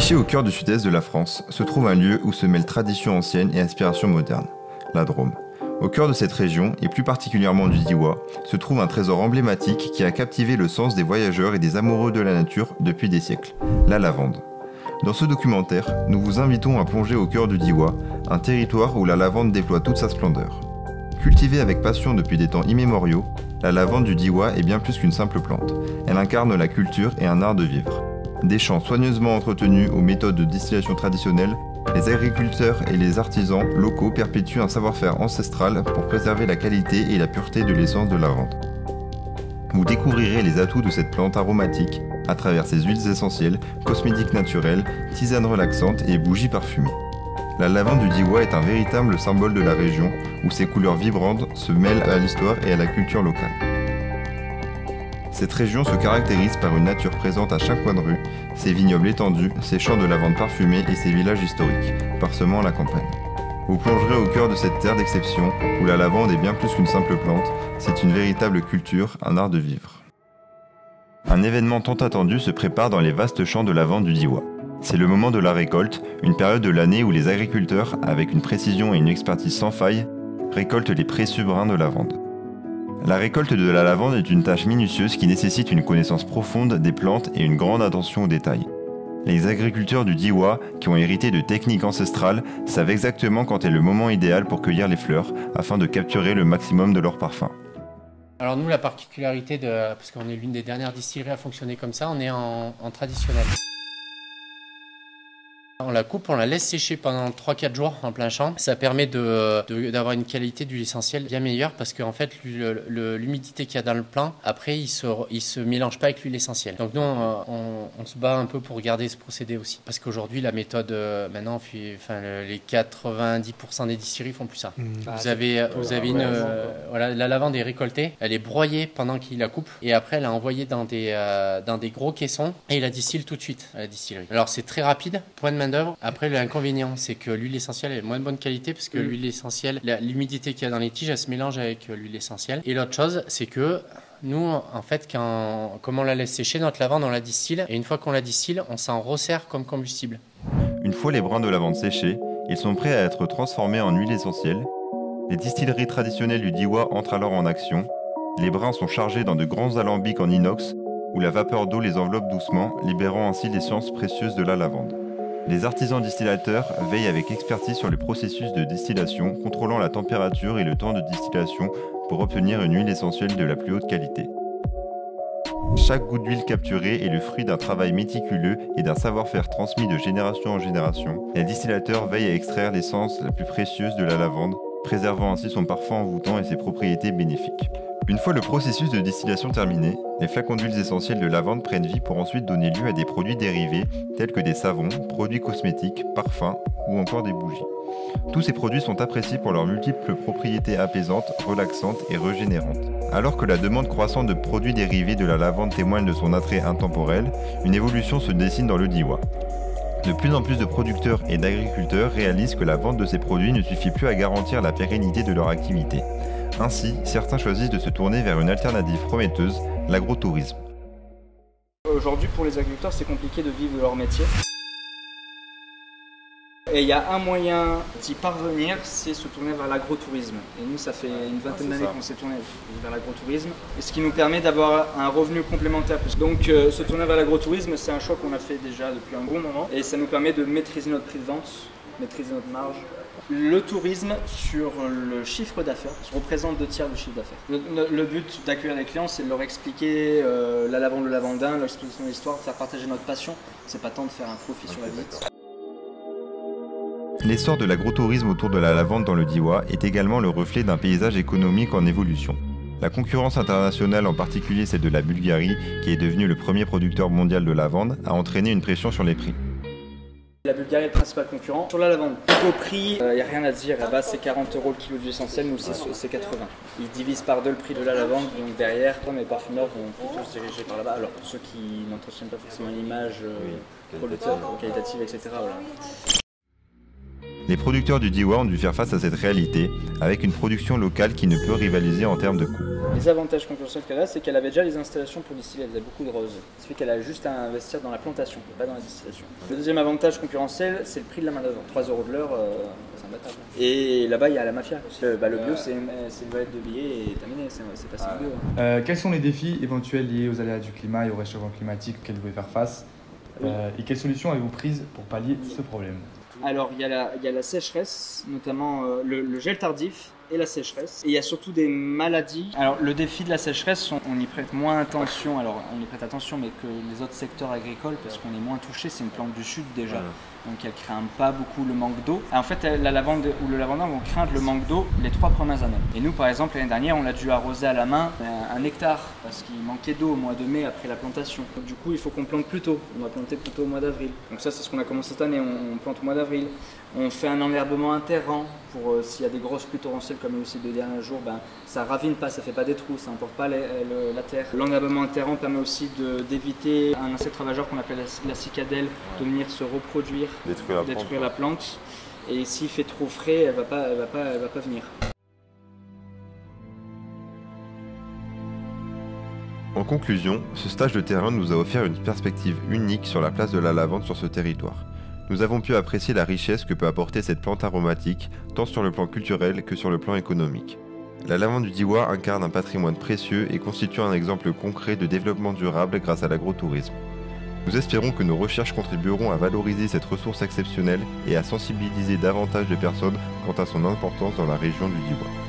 Niché au cœur du sud-est de la France, se trouve un lieu où se mêlent tradition ancienne et inspiration moderne, la Drôme. Au cœur de cette région, et plus particulièrement du Diois, se trouve un trésor emblématique qui a captivé le sens des voyageurs et des amoureux de la nature depuis des siècles, la lavande. Dans ce documentaire, nous vous invitons à plonger au cœur du Diois, un territoire où la lavande déploie toute sa splendeur. Cultivée avec passion depuis des temps immémoriaux, la lavande du Diois est bien plus qu'une simple plante. Elle incarne la culture et un art de vivre. Des champs soigneusement entretenus aux méthodes de distillation traditionnelles, les agriculteurs et les artisans locaux perpétuent un savoir-faire ancestral pour préserver la qualité et la pureté de l'essence de lavande. Vous découvrirez les atouts de cette plante aromatique à travers ses huiles essentielles, cosmétiques naturelles, tisanes relaxantes et bougies parfumées. La lavande du Diois est un véritable symbole de la région où ses couleurs vibrantes se mêlent à l'histoire et à la culture locale. Cette région se caractérise par une nature présente à chaque coin de rue, ses vignobles étendus, ses champs de lavande parfumés et ses villages historiques, parsemant la campagne. Vous plongerez au cœur de cette terre d'exception où la lavande est bien plus qu'une simple plante, c'est une véritable culture, un art de vivre. Un événement tant attendu se prépare dans les vastes champs de lavande du Diois. C'est le moment de la récolte, une période de l'année où les agriculteurs, avec une précision et une expertise sans faille, récoltent les précieux brins de lavande. La récolte de la lavande est une tâche minutieuse qui nécessite une connaissance profonde des plantes et une grande attention aux détails. Les agriculteurs du Diois, qui ont hérité de techniques ancestrales, savent exactement quand est le moment idéal pour cueillir les fleurs, afin de capturer le maximum de leur parfum. Alors nous, la particularité, parce qu'on est l'une des dernières distilleries à fonctionner comme ça, on est en traditionnel. On la coupe, on la laisse sécher pendant 3-4 jours en plein champ. Ça permet d'avoir une qualité d'huile essentielle bien meilleure parce qu'en fait, l'humidité qu'il y a dans le plant, après, il se mélange pas avec l'huile essentielle. Donc nous, on se bat un peu pour garder ce procédé aussi. Parce qu'aujourd'hui, la méthode, maintenant, les 90% des distilleries font plus ça. Vous avez voilà, la lavande est récoltée, elle est broyée pendant qu'il la coupe et après, elle est envoyée dans des gros caissons et il la distille tout de suite à la distillerie. Alors c'est très rapide, point de main. Après, l'inconvénient, c'est que l'huile essentielle est moins de bonne qualité parce que l'huile essentielle, l'humidité qu'il y a dans les tiges, elle se mélange avec l'huile essentielle. Et l'autre chose, c'est que nous, en fait, comme on la laisse sécher, notre lavande, on la distille. Et une fois qu'on la distille, on s'en resserre comme combustible. Une fois les brins de lavande séchés, ils sont prêts à être transformés en huile essentielle. Les distilleries traditionnelles du Diois entrent alors en action. Les brins sont chargés dans de grands alambics en inox où la vapeur d'eau les enveloppe doucement, libérant ainsi l'essence précieuse de la lavande. Les artisans distillateurs veillent avec expertise sur les processus de distillation, contrôlant la température et le temps de distillation pour obtenir une huile essentielle de la plus haute qualité. Chaque goutte d'huile capturée est le fruit d'un travail méticuleux et d'un savoir-faire transmis de génération en génération. Les distillateurs veillent à extraire l'essence la plus précieuse de la lavande, préservant ainsi son parfum envoûtant et ses propriétés bénéfiques. Une fois le processus de distillation terminé, les flacons d'huiles essentielles de lavande prennent vie pour ensuite donner lieu à des produits dérivés tels que des savons, produits cosmétiques, parfums ou encore des bougies. Tous ces produits sont appréciés pour leurs multiples propriétés apaisantes, relaxantes et régénérantes. Alors que la demande croissante de produits dérivés de la lavande témoigne de son attrait intemporel, une évolution se dessine dans le Diois. De plus en plus de producteurs et d'agriculteurs réalisent que la vente de ces produits ne suffit plus à garantir la pérennité de leur activité. Ainsi, certains choisissent de se tourner vers une alternative prometteuse, l'agrotourisme. Aujourd'hui, pour les agriculteurs, c'est compliqué de vivre de leur métier. Et il y a un moyen d'y parvenir, c'est se tourner vers l'agrotourisme. Et nous, ça fait une vingtaine d'années qu'on s'est tourné vers l'agrotourisme, et ce qui nous permet d'avoir un revenu complémentaire. Donc se tourner vers l'agrotourisme, c'est un choix qu'on a fait déjà depuis un bon moment, et ça nous permet de maîtriser notre prix de vente, maîtriser notre marge. Le tourisme, sur le chiffre d'affaires, représente 2/3 du chiffre d'affaires. Le but d'accueillir les clients, c'est de leur expliquer la lavande, le lavandin, leur expliquer son histoire, faire partager notre passion. C'est pas tant de faire un profit sur la visite. L'essor de l'agrotourisme autour de la lavande dans le Diois est également le reflet d'un paysage économique en évolution. La concurrence internationale, en particulier celle de la Bulgarie, qui est devenue le premier producteur mondial de lavande, a entraîné une pression sur les prix. La Bulgarie est le principal concurrent. Sur la lavande, au prix, il n'y a rien à dire. Là-bas, c'est 40 € le kilo d'huile essentielle, nous c'est 80. Ils divisent par deux le prix de la lavande, donc derrière, les parfumeurs vont plutôt se diriger par là-bas. Alors, pour ceux qui n'entretiennent pas forcément une image qualitative, etc. Voilà. Les producteurs du Diois ont dû faire face à cette réalité, avec une production locale qui ne peut rivaliser en termes de coûts. Les avantages concurrentiels qu'elle a, c'est qu'elle avait déjà les installations pour distiller, elle faisait beaucoup de roses. Ce fait qu'elle a juste à investir dans la plantation, pas dans la distillation. Le deuxième avantage concurrentiel, c'est le prix de la main-d'œuvre. 3 € de l'heure, c'est imbattable. Et là-bas, il y a la mafia. Le bio, c'est une valette de billets et terminé, c'est pas si bio. Quels sont les défis éventuels liés aux aléas du climat et au réchauffement climatique auxquels vous devez faire face et quelles solutions avez-vous prises pour pallier ce problème? Alors, il y a la sécheresse, notamment le gel tardif et la sécheresse. Et il y a surtout des maladies. Alors, le défi de la sécheresse, on y prête moins attention. Alors, on y prête attention, mais que les autres secteurs agricoles, parce qu'on est moins touché. C'est une plante du sud déjà. Donc, elle craint pas beaucoup le manque d'eau. En fait, la lavande ou le lavandin vont craindre le manque d'eau les 3 premières années. Et nous, par exemple, l'année dernière, on a dû arroser à la main 1 hectare parce qu'il manquait d'eau au mois de mai après la plantation. Donc, du coup, il faut qu'on plante plus tôt. On va planter plutôt au mois d'avril. Donc ça, c'est ce qu'on a commencé cette année. On plante au mois d'avril. On fait un enherbement interrang pour s'il y a des grosses pluies torrentielles comme il y a eu ces 2 derniers jours, ça ravine pas, ça fait pas des trous, ça n'emporte pas la terre. L'enherbement interrang permet aussi d'éviter un insecte ravageur qu'on appelle la cicadelle de venir se reproduire, détruire la plante. Et s'il fait trop frais, elle va pas venir. En conclusion, ce stage de terrain nous a offert une perspective unique sur la place de la lavande sur ce territoire. Nous avons pu apprécier la richesse que peut apporter cette plante aromatique, tant sur le plan culturel que sur le plan économique. La lavande du Diois incarne un patrimoine précieux et constitue un exemple concret de développement durable grâce à l'agrotourisme. Nous espérons que nos recherches contribueront à valoriser cette ressource exceptionnelle et à sensibiliser davantage de personnes quant à son importance dans la région du Diois.